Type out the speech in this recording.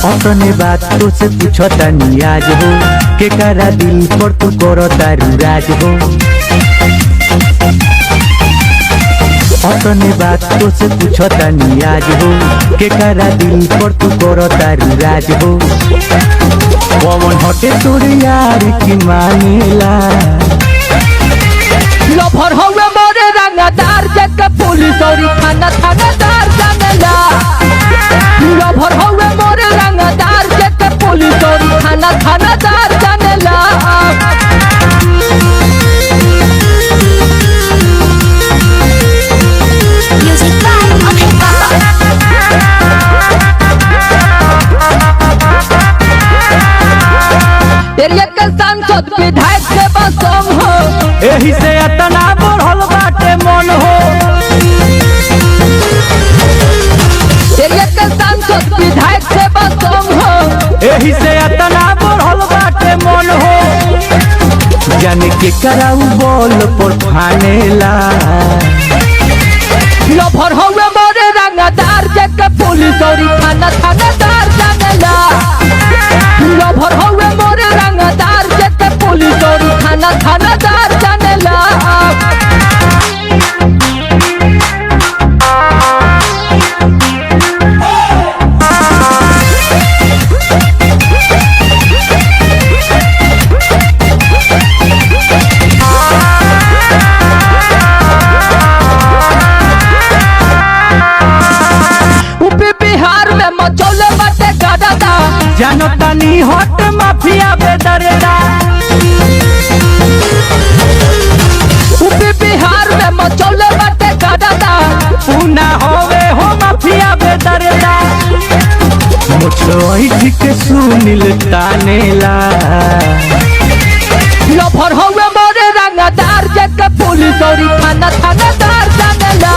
अपने बात तो से पूछो तनी आज हो के करा दिल पर तू करो तारू राज हो। अपने बात तो से पूछो तनी आज हो के करा दिल पर तू करो तारू राज हो। पवन हटे तोर यार की मानेला लभर होवे मोरे रंगदार जग पुलिस और थाना थानादार जानेला। लभर होवे मोरे रंगदार जग पुलिस और थाना थानादार जानेला। एरिया के सांसद विधायक से बसम हो एही से इतना बढ़ल बाटे मन हो। एरिया के सांसद विधायक से बसम हो एही से इतना बढ़ल बाटे मन हो। जाने के कराऊ बोल पर फानेला लभर होवे मोरे रंगदार जग पुलिस और थाना थानादार जानेला। लभर होवे मोरे रंगदार जग पुलिस और थाना थानादार जानेला। जानो तनी हट माफिया बेदरेदा यूपी बिहार में मचौले बाटे गाड़ा पूना होवे हो माफिया बेदरेदा। मुझो ठीक सुनील तानेला लभर होवे मोरे रंगदार जग पुलिस और थाना थानादार जानेला।